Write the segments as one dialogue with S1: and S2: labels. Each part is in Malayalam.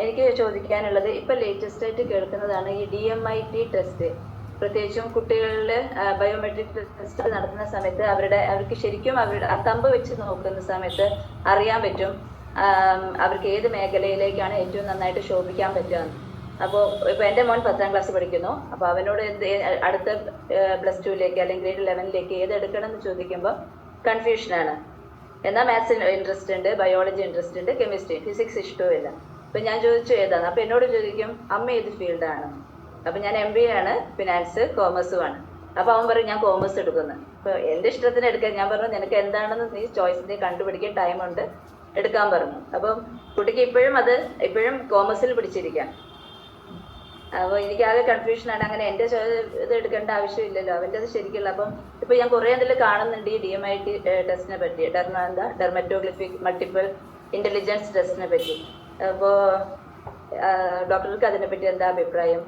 S1: എനിക്ക് ചോദിക്കാനുള്ളത് ഇപ്പൊ ലേറ്റസ്റ്റ് ആയിട്ട് കേൾക്കുന്നതാണ് ഈ DMIT ടെസ്റ്റ്. പ്രത്യേകിച്ചും കുട്ടികളിൽ ബയോമെട്രിക് ടെസ്റ്റ് നടത്തുന്ന സമയത്ത് അവർക്ക് ശരിക്കും അവരുടെ തമ്പ് വെച്ച് നോക്കുന്ന സമയത്ത് അറിയാൻ പറ്റും അവർക്ക് ഏത് മേഖലയിലേക്കാണ് ഏറ്റവും നന്നായിട്ട് ശോഭിക്കാൻ പറ്റുക. അപ്പോൾ ഇപ്പൊ എൻ്റെ മോൻ 10ാം ക്ലാസ് പഠിക്കുന്നു. അപ്പോൾ അവനോട് അടുത്ത +2ലേക്ക് അല്ലെങ്കിൽ ഗ്രേഡ് 11ലേക്ക് ഏത് എടുക്കണം എന്ന് ചോദിക്കുമ്പോൾ കൺഫ്യൂഷനാണ്. എന്നാൽ മാത്സിൽ ഇൻട്രസ്റ്റ് ഉണ്ട്, ബയോളജി ഇൻട്രസ്റ്റ് ഉണ്ട്, കെമിസ്ട്രി, ഫിസിക്സ് ഇഷ്ടവുമില്ല. അപ്പൊ ഞാൻ ചോദിച്ചു ഏതാണ്, അപ്പൊ എന്നോട് ചോദിക്കും അമ്മ ഏത് ഫീൽഡാണ്. അപ്പൊ ഞാൻ MBA ആണ്, ഫിനാൻസ് കോമേഴ്സും ആണ്. അപ്പൊ അവൻ പറയും ഞാൻ കോമേഴ്സ് എടുക്കുന്നു. അപ്പൊ എന്റെ ഇഷ്ടത്തിന് എടുക്കാൻ ഞാൻ പറഞ്ഞു നിനക്ക് എന്താണെന്ന് നീ ചോയ്സ് കണ്ടുപിടിക്കാൻ ടൈമുണ്ട്, എടുക്കാൻ പറഞ്ഞു. അപ്പം കുട്ടിക്ക് ഇപ്പോഴും കോമേഴ്സിൽ പിടിച്ചിരിക്കാം. അപ്പോൾ എനിക്കാകെ കൺഫ്യൂഷനാണ്. അങ്ങനെ എൻ്റെ ഇത് എടുക്കേണ്ട ആവശ്യമില്ലല്ലോ, അവൻ്റെ അത് ശരിക്കുള്ള. അപ്പം ഇപ്പൊ ഞാൻ കുറേ അതിൽ കാണുന്നുണ്ട് ഈ DMIT ടെസ്റ്റിനെ പറ്റി, ഡെർമറ്റോഗ്ലിഫിക് മൾട്ടിപ്പിൾ ഇന്റലിജൻസ് ടെസ്റ്റിനെ പറ്റി. അപ്പോൾ ഡോക്ടർക്ക് അതിനെപ്പറ്റി എന്താ അഭിപ്രായം?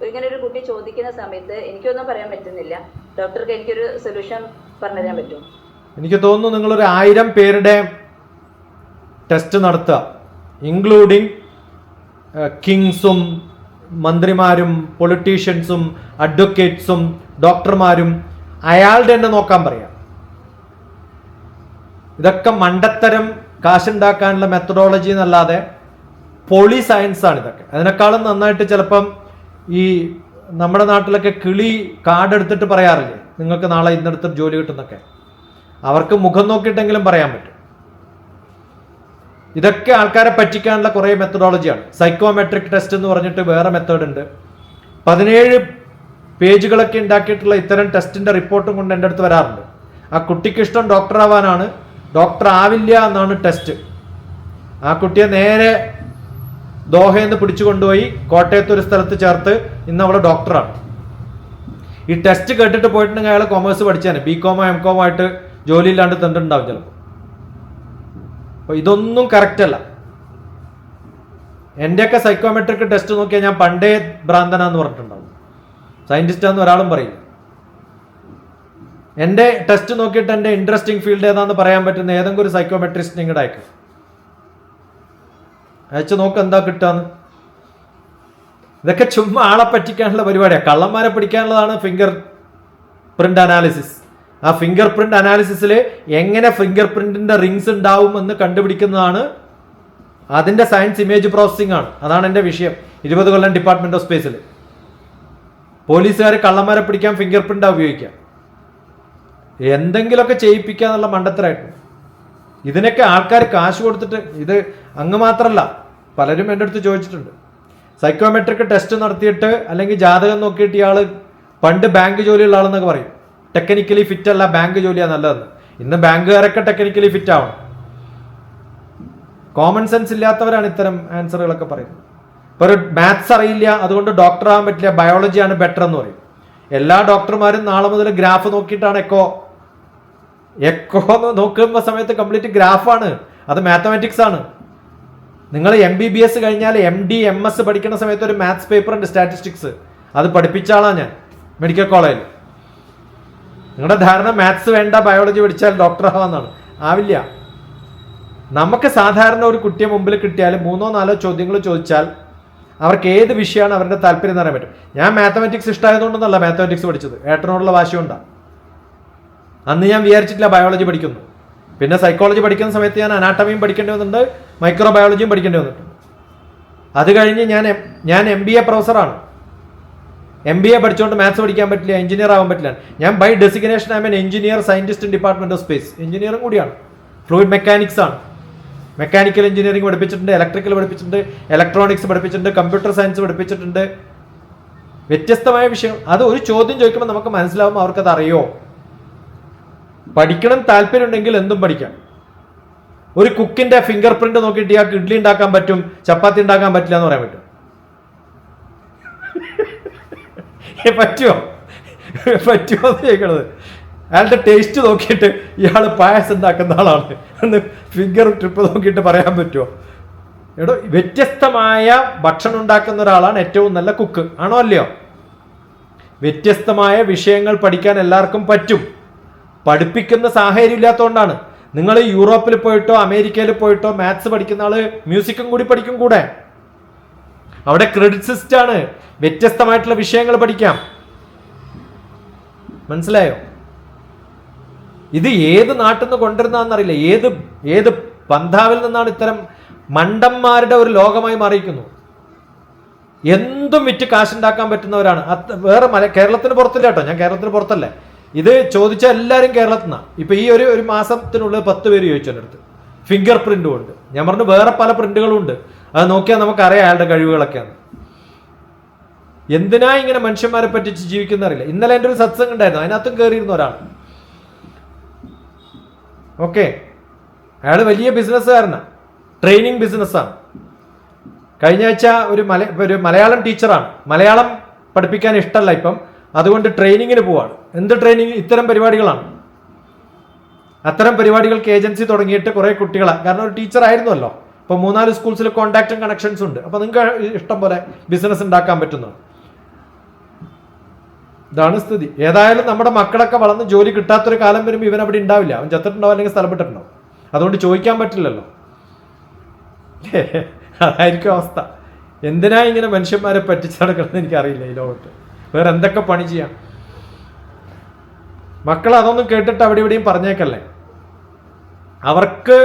S1: ഇങ്ങനെ ഒരു കുട്ടി ചോദിക്കുന്ന സമയത്ത് എനിക്കൊന്നും പറയാൻ പറ്റുന്നില്ല. ഡോക്ടർക്ക് എനിക്കൊരു സൊല്യൂഷൻ പറഞ്ഞുതരാൻ പറ്റും?
S2: എനിക്ക് തോന്നുന്നു നിങ്ങളൊരു 1000 പേരുടെ ടെസ്റ്റ് നടത്തുക, ഇൻക്ലൂഡിങ് കിങ്സും മന്ത്രിമാരും പൊളിറ്റീഷ്യൻസും അഡ്വക്കേറ്റ്സും ഡോക്ടർമാരും അയാളുടെ തന്നെ നോക്കാൻ പറയാം. ഇതൊക്കെ മണ്ടത്തരം, കാശുണ്ടാക്കാനുള്ള മെത്തഡോളജി എന്നല്ലാതെ പൊളി സയൻസ് ആണ് ഇതൊക്കെ. അതിനേക്കാളും നന്നായിട്ട് ചിലപ്പം ഈ നമ്മുടെ നാട്ടിലൊക്കെ കിളി കാർഡ് എടുത്തിട്ട് പറയാറില്ലേ നിങ്ങൾക്ക് നാളെ ഇന്നെടുത്ത് ജോലി കിട്ടുന്നൊക്കെ, അവർക്ക് മുഖം നോക്കിയിട്ടെങ്കിലും പറയാൻ പറ്റും. ഇതൊക്കെ ആൾക്കാരെ പറ്റിക്കാനുള്ള കുറേ മെത്തഡോളജിയാണ്. സൈക്കോമെട്രിക് ടെസ്റ്റ് എന്ന് പറഞ്ഞിട്ട് വേറെ മെത്തേഡ് ഉണ്ട്. 17 പേജുകളൊക്കെ ഉണ്ടാക്കിയിട്ടുള്ള ഇത്തരം ടെസ്റ്റിന്റെ റിപ്പോർട്ടും കൊണ്ട് എൻ്റെ അടുത്ത് വരാറുണ്ട്. ആ കുട്ടിക്ക് ഇഷ്ടം ഡോക്ടർ ആവാനാണ്, ഡോക്ടർ ആവില്ല എന്നാണ് ടെസ്റ്റ്. ആ കുട്ടിയെ നേരെ ദോഹയിൽ നിന്ന് പിടിച്ചു കൊണ്ടുപോയി കോട്ടയത്ത് ഒരു സ്ഥലത്ത് ചേർത്ത് ഇന്ന് അവളെ ഡോക്ടറാണ്. ഈ ടെസ്റ്റ് കേട്ടിട്ട് പോയിട്ടുണ്ടെങ്കിൽ അയാൾ കൊമേഴ്സ് പഠിച്ചാണ്, BCom MCom ആയിട്ട് ജോലിയില്ലാണ്ട് തന്നിട്ടുണ്ടാവും ചിലപ്പോൾ. അപ്പോൾ ഇതൊന്നും കറക്റ്റ് അല്ല. എൻ്റെയൊക്കെ സൈക്കോമെട്രിക് ടെസ്റ്റ് നോക്കിയാൽ ഞാൻ പണ്ടേ ഭ്രാന്തനാന്ന് പറഞ്ഞിട്ടുണ്ടാവും. സയന്റിസ്റ്റാന്ന് ഒരാളും പറയില്ല. എൻ്റെ ടെസ്റ്റ് നോക്കിയിട്ട് എൻ്റെ ഇൻട്രസ്റ്റിംഗ് ഫീൽഡ് ഏതാണെന്ന് പറയാൻ പറ്റുന്ന ഏതെങ്കിലും ഒരു സൈക്കോമെട്രിസ്റ്റ് നിങ്ങളുടെ അയച്ചു നോക്ക് എന്താ കിട്ടാന്ന്. ഇതൊക്കെ ചുമ്മാ ആളെ പറ്റിക്കാനുള്ള പരിപാടിയാണ്. കള്ളന്മാരെ പിടിക്കാനുള്ളതാണ് ഫിംഗർ പ്രിന്റ് അനാലിസിസ്. ആ ഫിംഗർ പ്രിന്റ് അനാലിസിസിൽ എങ്ങനെ ഫിംഗർ പ്രിന്റിന്റെ റിങ്സ് ഉണ്ടാവും എന്ന് കണ്ടുപിടിക്കുന്നതാണ്. അതിന്റെ സയൻസ് ഇമേജ് പ്രോസസ്സിംഗ് ആണ്. അതാണ് എൻ്റെ വിഷയം. 20 കൊല്ലം ഡിപ്പാർട്ട്മെന്റ് ഓഫ് സ്പേസിൽ പോലീസുകാർ കള്ളന്മാരെ പിടിക്കാൻ ഫിംഗർ പ്രിന്റാണ് ഉപയോഗിക്കുക. എന്തെങ്കിലുമൊക്കെ ചെയ്യിപ്പിക്കുക എന്നുള്ള മണ്ടത്തരായിട്ട്. ഇതിനൊക്കെ ആൾക്കാർ കാശ് കൊടുത്തിട്ട്, ഇത് അങ്ങ് മാത്രമല്ല പലരും എൻ്റെ അടുത്ത് ചോദിച്ചിട്ടുണ്ട്. സൈക്കോമെട്രിക് ടെസ്റ്റ് നടത്തിയിട്ട് അല്ലെങ്കിൽ ജാതകം നോക്കിയിട്ട് ഇയാൾ പണ്ട് ബാങ്ക് ജോലിയുള്ള ആളെന്നൊക്കെ പറയും. ടെക്നിക്കലി ഫിറ്റ് അല്ല, ബാങ്ക് ജോലിയാണ് നല്ലതെന്ന്. ഇന്ന് ബാങ്കുകാരൊക്കെ ടെക്നിക്കലി ഫിറ്റ് ആവണം. കോമൺ സെൻസ് ഇല്ലാത്തവരാണ് ഇത്തരം ആൻസറുകളൊക്കെ പറയുന്നത്. ഇപ്പോൾ ഒരു മാത്സ് അറിയില്ല അതുകൊണ്ട് ഡോക്ടർ ആവാൻ പറ്റില്ല, ബയോളജിയാണ് ബെറ്റർ എന്ന് പറയും. എല്ലാ ഡോക്ടർമാരും നാളെ മുതൽ ഗ്രാഫ് നോക്കിയിട്ടാണ് എക്കോ നോക്കുന്ന സമയത്ത് കംപ്ലീറ്റ് ഗ്രാഫാണ്, അത് മാത്തമാറ്റിക്സ് ആണ്. നിങ്ങൾ MBBS കഴിഞ്ഞാൽ MD MS പഠിക്കുന്ന സമയത്ത് ഒരു മാത്സ് പേപ്പർ ഉണ്ട്, സ്റ്റാറ്റിസ്റ്റിക്സ്. അത് പഠിപ്പിച്ച ആളാണ് ഞാൻ മെഡിക്കൽ കോളേജിൽ. നിങ്ങളുടെ ധാരണ മാത്സ് വേണ്ട, ബയോളജി പഠിച്ചാൽ ഡോക്ടർ ആവാന്നാണ്. ആവില്ല. നമുക്ക് സാധാരണ ഒരു കുട്ടിയെ മുമ്പിൽ കിട്ടിയാൽ 3-4 ചോദ്യങ്ങൾ ചോദിച്ചാൽ അവർക്ക് ഏത് വിഷയമാണ് അവരുടെ താല്പര്യം എന്ന് അറിയാൻ പറ്റും. ഞാൻ മാത്തമാറ്റിക്സ് ഇഷ്ടമായതുകൊണ്ടൊന്നല്ല മാത്തമാറ്റിക്സ് പഠിച്ചത്, ഏട്ടനോടുള്ള വാശിയുണ്ടാണ്. അന്ന് ഞാൻ വിചാരിച്ചിട്ടില്ല ബയോളജി പഠിക്കുന്നു. പിന്നെ സൈക്കോളജി പഠിക്കുന്ന സമയത്ത് ഞാൻ അനാട്ടമിയും പഠിക്കേണ്ടി വന്നിട്ടുണ്ട്, മൈക്രോ ബയോളജിയും പഠിക്കേണ്ടി വന്നിട്ടുണ്ട്. അത് കഴിഞ്ഞ് ഞാൻ MBA പ്രൊഫസറാണ്. MBA പഠിച്ചുകൊണ്ട് മാത്സ് പഠിക്കാൻ പറ്റില്ല, എഞ്ചിനീയർ ആവാൻ പറ്റില്ല. ഞാൻ by designation am an engineer scientist in department of space. എഞ്ചിനീയറും കൂടിയാണ്. ഫ്ലൂയിഡ് മെക്കാനിക്സ് ആണ്. മെക്കാനിക്കൽ എഞ്ചിനീയറിംഗ് പഠിപ്പിച്ചിട്ടുണ്ട്, ഇലക്ട്രിക്കൽ പഠിപ്പിച്ചിട്ടുണ്ട്, ഇലക്ട്രോണിക്സ് പഠിപ്പിച്ചിട്ടുണ്ട്, കമ്പ്യൂട്ടർ സയൻസ് പഠിപ്പിച്ചിട്ടുണ്ട്. വ്യത്യസ്തമായ വിഷയം. അത് ഒരു ചോദ്യം ചോദിക്കുമ്പോൾ നമുക്ക് മനസ്സിലാവും അവർക്കത് അറിയോ. പഠിക്കണം താല്പര്യം ഉണ്ടെങ്കിൽ എന്തും പഠിക്കാം. ഒരു കുക്കിന്റെ ഫിംഗർ പ്രിന്റ് നോക്കിയിട്ട് ഇയാൾക്ക് ഇഡ്ഡലി ഉണ്ടാക്കാൻ പറ്റും, ചപ്പാത്തി ഉണ്ടാക്കാൻ പറ്റില്ല എന്ന് പറയാൻ പറ്റും? പറ്റുമോ എന്ന് ചോദിക്കണത്. അയാളുടെ ടേസ്റ്റ് നോക്കിയിട്ട് ഇയാൾ പായസം ഉണ്ടാക്കുന്ന ആളാണ് എന്ന് ഫിംഗർ ട്രിപ്പ് നോക്കിയിട്ട് പറയാൻ പറ്റുമോ? എടോ, വ്യത്യസ്തമായ ഭക്ഷണം ഉണ്ടാക്കുന്ന ഒരാളാണ് ഏറ്റവും നല്ല കുക്ക്, ആണോ അല്ലയോ? വ്യത്യസ്തമായ വിഷയങ്ങൾ പഠിക്കാൻ എല്ലാവർക്കും പറ്റും. പഠിപ്പിക്കുന്ന സാഹചര്യം ഇല്ലാത്തതുകൊണ്ടാണ്. നിങ്ങൾ യൂറോപ്പിൽ പോയിട്ടോ അമേരിക്കയിൽ പോയിട്ടോ മാത്സ് പഠിക്കുന്ന ആള് മ്യൂസിക്കും കൂടി പഠിക്കും കൂടെ. അവിടെ ക്രെഡിറ്റ് സിസ്റ്റം ആണ്, വ്യത്യസ്തമായിട്ടുള്ള വിഷയങ്ങൾ പഠിക്കാം. മനസ്സിലായോ? ഇത് ഏത് നാട്ടിൽ നിന്ന് കൊണ്ടുവരുന്നതെന്നറിയില്ല, ഏത് പന്ഥാവിൽ നിന്നാണ് ഇത്തരം മണ്ടന്മാരുടെ ഒരു ലോകമായി മാറിയിരിക്കുന്നു. എന്തും വിറ്റ് കാശുണ്ടാക്കാൻ പറ്റുന്നവരാണ്. വേറെ കേരളത്തിന് പുറത്തില്ല കേട്ടോ, ഞാൻ കേരളത്തിന് പുറത്തല്ലേ. ഇത് ചോദിച്ച എല്ലാവരും കേരളത്തിൽ നിന്നാണ്. ഇപ്പൊ ഈ ഒരു മാസത്തിനുള്ളിൽ 10 പേര് ചോദിച്ചു എൻ്റെ അടുത്ത്. ഫിംഗർ പ്രിന്റും ഉണ്ട്. ഞാൻ പറഞ്ഞു വേറെ പല പ്രിന്റുകളും ഉണ്ട്, അത് നോക്കിയാൽ നമുക്കറിയാം അയാളുടെ കഴിവുകളൊക്കെയാണ്. എന്തിനാ ഇങ്ങനെ മനുഷ്യന്മാരെ പറ്റിച്ച് ജീവിക്കുന്ന അറിയില്ല. ഇന്നലെ എൻ്റെ ഒരു സത്സംഗം ഉണ്ടായിരുന്നു, അതിനകത്തും കയറിയിരുന്ന ഒരാൾ. ഓക്കെ, അയാൾ വലിയ ബിസിനസ്സുകാരനാണ്, ട്രെയിനിങ് ബിസിനസ്സാണ്. കഴിഞ്ഞ ആഴ്ച ഒരു മലയാളം ടീച്ചറാണ്. മലയാളം പഠിപ്പിക്കാൻ ഇഷ്ടമല്ല ഇപ്പം, അതുകൊണ്ട് ട്രെയിനിങ്ങിന് പോവാണ്. എന്ത് ട്രെയിനിങ്? ഇത്തരം പരിപാടികളാണ്. അത്തരം പരിപാടികൾക്ക് ഏജൻസി തുടങ്ങിയിട്ട് കുറേ കുട്ടികളാണ്. കാരണം ഒരു ടീച്ചർ ആയിരുന്നല്ലോ, ഇപ്പോൾ 3-4 സ്കൂൾസിൽ കോൺടാക്റ്റും കണക്ഷൻസും ഉണ്ട്. അപ്പോൾ നിങ്ങൾക്ക് ഇഷ്ടം പോലെ ബിസിനസ് ഉണ്ടാക്കാൻ പറ്റുന്നു. ഇതാണ് സ്ഥിതി. ഏതായാലും നമ്മുടെ മക്കളൊക്കെ വളർന്ന് ജോലി കിട്ടാത്തൊരു കാലം വരുമ്പോൾ ഇവൻ അവിടെ ഉണ്ടാവില്ല, അവൻ ചത്തിട്ടുണ്ടാവും അല്ലെങ്കിൽ സ്ഥലപ്പെട്ടിട്ടുണ്ടാവും. അതുകൊണ്ട് ചോദിക്കാൻ പറ്റില്ലല്ലോ. അതായിരിക്കും അവസ്ഥ. എന്തിനാ ഇങ്ങനെ മനുഷ്യന്മാരെ പറ്റിച്ച് നടക്കണമെന്ന് എനിക്കറിയില്ല ഈ ലോകത്ത്. വേറെ എന്തൊക്കെ പണി ചെയ്യാം? മക്കൾ അതൊന്നും കേട്ടിട്ട് അവിടെ ഇവിടെയും പറഞ്ഞേക്കല്ലേ. അവർക്ക്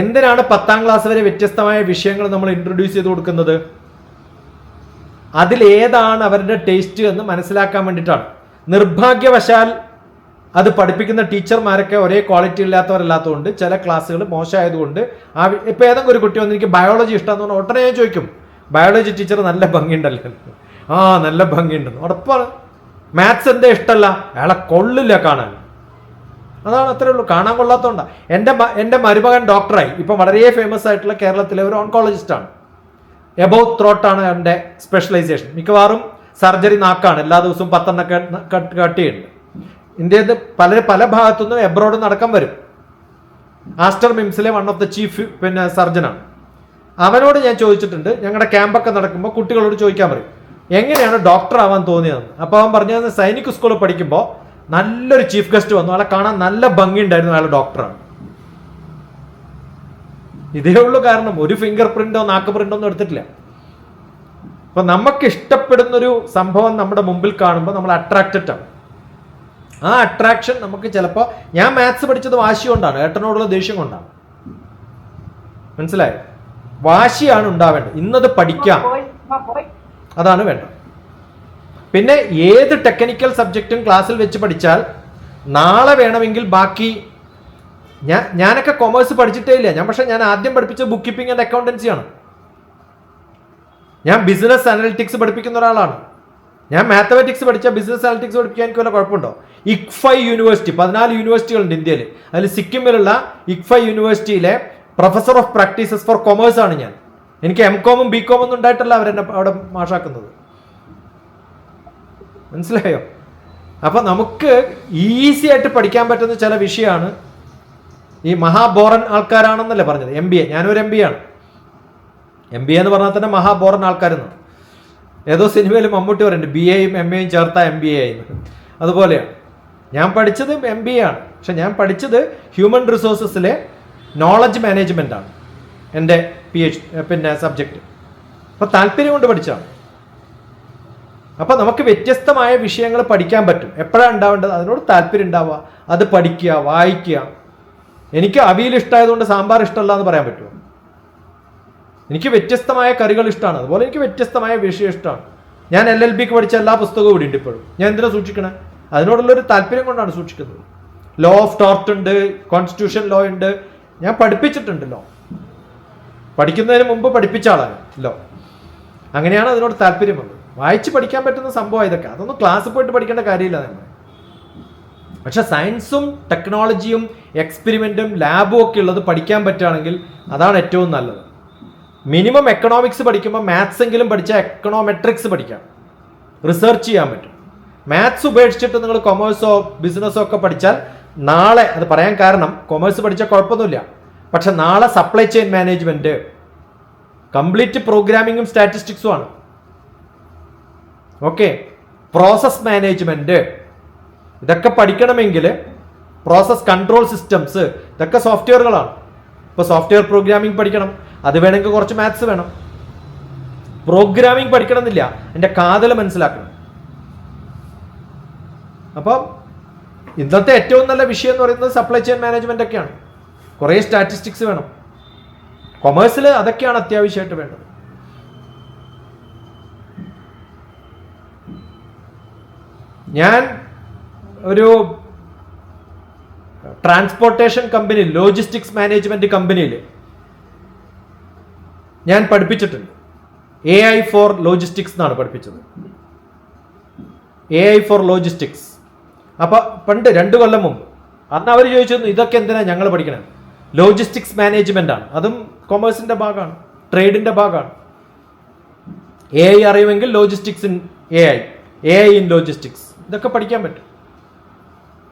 S2: എന്തിനാണ് 10ാം ക്ലാസ് വരെ വ്യത്യസ്തമായ വിഷയങ്ങൾ നമ്മൾ ഇൻട്രൊഡ്യൂസ് ചെയ്ത് കൊടുക്കുന്നത്? അതിലേതാണ് അവരുടെ ടേസ്റ്റ് എന്ന് മനസ്സിലാക്കാൻ വേണ്ടിയിട്ടാണ്. നിർഭാഗ്യവശാൽ അത് പഠിപ്പിക്കുന്ന ടീച്ചർമാരൊക്കെ ഒരേ ക്വാളിറ്റി ഇല്ലാത്തവരല്ലാത്തതുകൊണ്ട് ചില ക്ലാസ്സുകൾ മോശമായതുകൊണ്ട് ഇപ്പം ഏതെങ്കിലും ഒരു കുട്ടി വന്ന് എനിക്ക് ബയോളജി ഇഷ്ടമെന്ന് പറഞ്ഞാൽ ഉടനെ ഞാൻ ചോദിക്കും, ബയോളജി ടീച്ചർ നല്ല ഭംഗിയുണ്ടല്ലോ. നല്ല ഭംഗിയുണ്ടെന്ന് ഉറപ്പാണ്. മാത്സ് എന്താ ഇഷ്ടമല്ല? അയാളെ കൊള്ളില്ല കാണാൻ. അതാണ്, അത്രേ ഉള്ളൂ. കാണാൻ കൊള്ളാത്തതുകൊണ്ടാണ്. എൻ്റെ മരുമകൻ ഡോക്ടറായി. ഇപ്പം വളരെ ഫേമസ് ആയിട്ടുള്ള കേരളത്തിലെ ഒരു ഓൺകോളജിസ്റ്റാണ്. എബൌട്ട് ത്രോട്ടാണ് എൻ്റെ സ്പെഷ്യലൈസേഷൻ. മിക്കവാറും സർജറി നാക്കാണ്. എല്ലാ ദിവസവും 10 കട്ട് ചെയ്യുന്നുണ്ട്. ഇന്ത്യയിൽ പല ഭാഗത്തുനിന്നും എബ്രോഡ് നടക്കാൻ വരും. ആസ്റ്റർ മിംസിലെ വൺ ഓഫ് ദ ചീഫ് സർജനാണ്. അവനോട് ഞാൻ ചോദിച്ചിട്ടുണ്ട്, ഞങ്ങളുടെ ക്യാമ്പൊക്കെ നടക്കുമ്പോൾ കുട്ടികളോട് ചോദിക്കാൻ പറയും എങ്ങനെയാണ് ഡോക്ടർ ആവാൻ തോന്നിയതെന്ന്. അപ്പോൾ അവൻ പറഞ്ഞത് സൈനിക് സ്കൂളിൽ പഠിക്കുമ്പോൾ നല്ലൊരു ചീഫ് ഗസ്റ്റ് വന്നു, അയാളെ കാണാൻ നല്ല ഭംഗിയുണ്ടായിരുന്നു, അയാൾ ഡോക്ടറാണ്. ഇതേ ഉള്ളൂ കാരണം. ഒരു ഫിംഗർ പ്രിന്റോ നാക്ക് പ്രിന്റോ ഒന്നും എടുത്തിട്ടില്ല. അപ്പൊ നമുക്ക് ഇഷ്ടപ്പെടുന്നൊരു സംഭവം നമ്മുടെ മുമ്പിൽ കാണുമ്പോൾ നമ്മൾ അട്രാക്റ്റഡ് ആണ്. ആ അട്രാക്ഷൻ നമുക്ക് ചിലപ്പോൾ, ഞാൻ മാത്സ് പഠിച്ചത് വാശി കൊണ്ടാണ്, ഏട്ടനോടുള്ള ദേഷ്യം കൊണ്ടാണ്. മനസ്സിലായോ? വാശിയാണ് ഉണ്ടാവേണ്ടത്. ഇന്നത് പഠിക്കാം, അതാണ് വേണ്ടത്. പിന്നെ ഏത് ടെക്നിക്കൽ സബ്ജക്റ്റും ക്ലാസ്സിൽ വെച്ച് പഠിച്ചാൽ നാളെ വേണമെങ്കിൽ ബാക്കി ഞാനൊക്കെ കൊമേഴ്സ് പഠിച്ചിട്ടേ ഇല്ല. പക്ഷെ ഞാൻ ആദ്യം പഠിപ്പിച്ച ബുക്ക് കീപ്പിംഗ് ആൻഡ് അക്കൗണ്ടൻസിയാണ്. ഞാൻ ബിസിനസ് അനലിറ്റിക്സ് പഠിപ്പിക്കുന്ന ഒരാളാണ്. ഞാൻ മാത്തമാറ്റിക്സ് പഠിച്ച ബിസിനസ് അനലിറ്റിക്സ് പഠിപ്പിക്കാൻ എനിക്ക് വല്ല കുഴപ്പമുണ്ടോ? ഇക്ഫൈ യൂണിവേഴ്സിറ്റി, 14 യൂണിവേഴ്സിറ്റികളുണ്ട് ഇന്ത്യയിൽ. അതിൽ സിക്കിമിലുള്ള ഇക്ഫൈ യൂണിവേഴ്സിറ്റിയിലെ professor of practices for commerce ആണ് ഞാൻ. എനിക്ക് എംകോമും ബികോമും ഒന്നും ഉണ്ടായിട്ടല്ല അവരെന്നെ അവിടെ മാഷാക്കുന്നത്. മനസ്സിലായോ? അപ്പൊ നമുക്ക് ഈസി ആയിട്ട് പഠിക്കാൻ പറ്റുന്ന ചില വിഷയമാണ്. ഈ മഹാബോറൻ ആൾക്കാരാണെന്നല്ലേ പറഞ്ഞത്. MBA, ഞാനൊരു MBA ആണ്. MBA എന്ന് പറഞ്ഞാൽ തന്നെ മഹാബോറൻ ആൾക്കാരെന്നാണ്. ഏതോ സിനിമയിൽ മമ്മൂട്ടി പറയുന്നുണ്ട് BAയും MAയും ചേർത്ത MBA ആയിരുന്നു. അതുപോലെയാണ് ഞാൻ പഠിച്ചത്. MBA ആണ്, പക്ഷെ ഞാൻ പഠിച്ചത് ഹ്യൂമൻ റിസോഴ്സസിലെ നോളജ് മാനേജ്മെന്റ് ആണ് എൻ്റെ സബ്ജക്റ്റ്. അപ്പൊ താല്പര്യം കൊണ്ട് പഠിച്ചതാണ്. അപ്പൊ നമുക്ക് വ്യത്യസ്തമായ വിഷയങ്ങൾ പഠിക്കാൻ പറ്റും. എപ്പോഴാണ് ഉണ്ടാവേണ്ടത്? അതിനോട് താല്പര്യം ഉണ്ടാവുക, അത് പഠിക്കുക, വായിക്കുക. എനിക്ക് അവിയൽ ഇഷ്ടമായതുകൊണ്ട് സാമ്പാർ ഇഷ്ടമല്ല എന്ന് പറയാൻ പറ്റുമോ? എനിക്ക് വ്യത്യസ്തമായ കറികൾ ഇഷ്ടമാണ്, അതുപോലെ എനിക്ക് വ്യത്യസ്തമായ വിഷയം ഇഷ്ടമാണ്. ഞാൻ LLBക്ക് പഠിച്ച എല്ലാ പുസ്തകവും ഇവിടെ ഉണ്ട് ഇപ്പോഴും. ഞാൻ എന്തിനാ സൂക്ഷിക്കണേ? അതിനോടുള്ളൊരു താല്പര്യം കൊണ്ടാണ് സൂക്ഷിക്കുന്നത്. ലോ ഓഫ് ടോർട്ട് ഉണ്ട്, കോൺസ്റ്റിറ്റ്യൂഷൻ ലോ ഉണ്ട്. ഞാൻ പഠിപ്പിച്ചിട്ടുണ്ട് ലോ. പഠിക്കുന്നതിന് മുമ്പ് പഠിപ്പിച്ച ആളാണ് ലോ. അങ്ങനെയാണ് അതിനോട് താല്പര്യം വന്നത്. വായിച്ച് പഠിക്കാൻ പറ്റുന്ന സംഭവം ഇതൊക്കെ. അതൊന്നും ക്ലാസ്സിൽ പോയിട്ട് പഠിക്കേണ്ട കാര്യമില്ല നമ്മൾ. പക്ഷെ സയൻസും ടെക്നോളജിയും എക്സ്പെരിമെന്റും ലാബും ഒക്കെ ഉള്ളത് പഠിക്കാൻ പറ്റുകയാണെങ്കിൽ അതാണ് ഏറ്റവും നല്ലത്. മിനിമം എക്കണോമിക്സ് പഠിക്കുമ്പോൾ മാത്സ് എങ്കിലും പഠിച്ചാൽ എക്കണോമെട്രിക്സ് പഠിക്കാം, റിസർച്ച് ചെയ്യാൻ പറ്റും. മാത്സ് ഉപേക്ഷിച്ചിട്ട് നിങ്ങൾ കൊമേഴ്സോ ബിസിനസ്സോ ഒക്കെ പഠിച്ചാൽ നാളെ, അത് പറയാൻ കാരണം കൊമേഴ്സ് പഠിച്ചാൽ കുഴപ്പമൊന്നുമില്ല, പക്ഷെ നാളെ സപ്ലൈ ചെയിൻ മാനേജ്മെന്റ്, കംപ്ലീറ്റ് പ്രോഗ്രാമിങ്ങും സ്റ്റാറ്റിസ്റ്റിക്സും ആണ്. ഓക്കെ, പ്രോസസ് മാനേജ്മെന്റ്, ഇതൊക്കെ പഠിക്കണമെങ്കിൽ പ്രോസസ് കൺട്രോൾ സിസ്റ്റംസ്, ഇതൊക്കെ സോഫ്റ്റ്വെയറുകളാണ്. ഇപ്പോൾ സോഫ്റ്റ്വെയർ പ്രോഗ്രാമിംഗ് പഠിക്കണം, അത് വേണമെങ്കിൽ കുറച്ച് മാത്സ് വേണം. പ്രോഗ്രാമിംഗ് പഠിക്കണമെന്നില്ല, എൻ്റെ കാതൽ മനസ്സിലാക്കണം. അപ്പം ഇന്നത്തെ ഏറ്റവും നല്ല വിഷയം എന്ന് പറയുന്നത് സപ്ലൈ ചെയിൻ മാനേജ്മെന്റ് ഒക്കെയാണ്. കുറേ സ്റ്റാറ്റിസ്റ്റിക്സ് വേണം. കൊമേഴ്സിൽ അതൊക്കെയാണ് അത്യാവശ്യമായിട്ട് വേണ്ടത്. ഞാൻ ഒരു ട്രാൻസ്പോർട്ടേഷൻ കമ്പനി, ലോജിസ്റ്റിക്സ് മാനേജ്മെന്റ് കമ്പനിയിൽ ഞാൻ പഠിപ്പിച്ചിട്ടുണ്ട്. AI ഫോർ ലോജിസ്റ്റിക്സ് എന്നാണ് പഠിപ്പിച്ചത്. AI for logistics. അപ്പോൾ പണ്ട് 2 കൊല്ലം മുമ്പ് അന്ന് അവർ ചോദിച്ചിരുന്നു, ഇതൊക്കെ എന്തിനാ ഞങ്ങൾ പഠിക്കണത്? ലോജിസ്റ്റിക്സ് മാനേജ്മെന്റ് ആണ്, അതും കൊമേഴ്സിന്റെ ഭാഗമാണ്, ട്രേഡിന്റെ ഭാഗമാണ്. AI അറിയുമെങ്കിൽ logistics in AI in logistics, ഇതൊക്കെ പഠിക്കാൻ പറ്റും.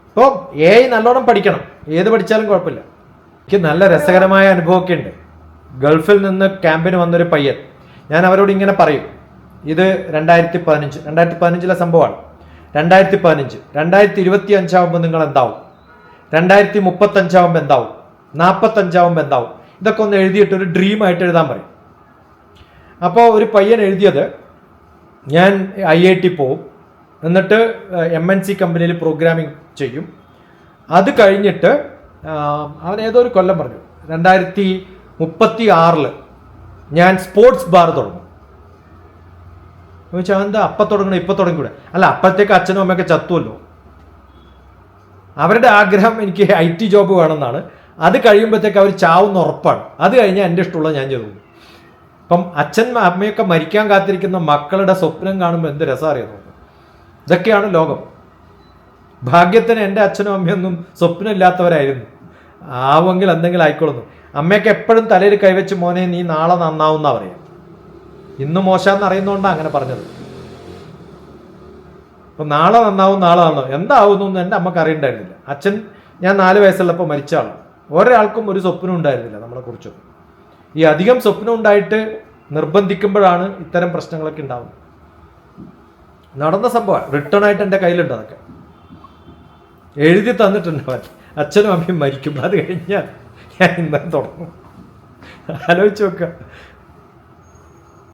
S2: അപ്പോൾ AI നല്ലോണം പഠിക്കണം, ഏത് പഠിച്ചാലും കുഴപ്പമില്ല. എനിക്ക് നല്ല രസകരമായ അനുഭവമൊക്കെ ഉണ്ട്. ഗൾഫിൽ നിന്ന് ക്യാമ്പിന് വന്നൊരു പയ്യൻ, ഞാൻ അവരോട് ഇങ്ങനെ പറയും, ഇത് 2015 സംഭവമാണ്. 2015 2025 ആവുമ്പോൾ നിങ്ങൾ എന്താവും, 2035 ആവുമ്പോൾ എന്താവും, 45 ആവുമ്പോൾ എന്താവും, ഇതൊക്കെ ഒന്ന് എഴുതിയിട്ട് ഒരു ഡ്രീമായിട്ട് എഴുതാൻ പറയും. അപ്പോൾ ഒരു പയ്യൻ എഴുതിയത്, ഞാൻ IIT പോവും, എന്നിട്ട് MNC കമ്പനിയിൽ പ്രോഗ്രാമിംഗ് ചെയ്യും, അത് കഴിഞ്ഞിട്ട് അവൻ ഏതോ ഒരു കൊല്ലം പറഞ്ഞു 2036 ഞാൻ സ്പോർട്സ് ബാർ തുടങ്ങും. ചോദിച്ചാൽ എന്താ അപ്പം തുടങ്ങണം, ഇപ്പം തുടങ്ങിക്കൂടെ? അല്ല, അപ്പോഴത്തേക്ക് അച്ഛനും അമ്മയൊക്കെ ചത്തുമല്ലോ. അവരുടെ ആഗ്രഹം എനിക്ക് IT ജോബ് വേണമെന്നാണ്. അത് കഴിയുമ്പോഴത്തേക്ക് അവർ ചാവുന്ന ഉറപ്പാണ്. അത് കഴിഞ്ഞാൽ എൻ്റെ ഇഷ്ടമുള്ള ഞാൻ ചെയ്തു. അപ്പം അച്ഛൻ അമ്മയൊക്കെ മരിക്കാൻ കാത്തിരിക്കുന്ന മക്കളുടെ സ്വപ്നം കാണുമ്പോൾ എന്ത് രസം അറിയാം നോക്കും. ഇതൊക്കെയാണ് ലോകം. ഭാഗ്യത്തിന് എൻ്റെ അച്ഛനും അമ്മയൊന്നും സ്വപ്നമില്ലാത്തവരായിരുന്നു. ആവെങ്കിൽ എന്തെങ്കിലും ആയിക്കൊള്ളുന്നു. അമ്മയൊക്കെ എപ്പോഴും തലയിൽ കൈവച്ച്, മോനെ നീ നാളെ നന്നാവുന്നാ പറയാം. ഇന്ന് മോശമെന്ന് അറിയുന്നതുകൊണ്ടാണ് അങ്ങനെ പറഞ്ഞത്. അപ്പം നാളെ നന്നാവും, നാളെ നന്നാവും, എന്താവുന്നു എന്ന് എൻ്റെ അമ്മക്ക് അറിയണ്ടായിരുന്നില്ല. അച്ഛൻ ഞാൻ 4 വയസ്സുള്ളപ്പോൾ മരിച്ച ആളാണ്. ഒരാൾക്കും ഒരു സ്വപ്നം ഉണ്ടായിരുന്നില്ല നമ്മളെക്കുറിച്ചൊന്നും. ഈ അധികം സ്വപ്നം ഉണ്ടായിട്ട് നിർബന്ധിക്കുമ്പോഴാണ് ഇത്തരം പ്രശ്നങ്ങളൊക്കെ ഉണ്ടാവുന്നത്. നടന്ന സംഭവം റിട്ടേൺ ആയിട്ട് എൻ്റെ കയ്യിലുണ്ട്. അതൊക്കെ എഴുതി തന്നിട്ടുണ്ട്. അച്ഛനും അമ്മയും മരിക്കും, അത് കഴിഞ്ഞാൽ ഞാൻ ഇന്നലെ തുടങ്ങും. ആലോചിച്ച് നോക്കുക.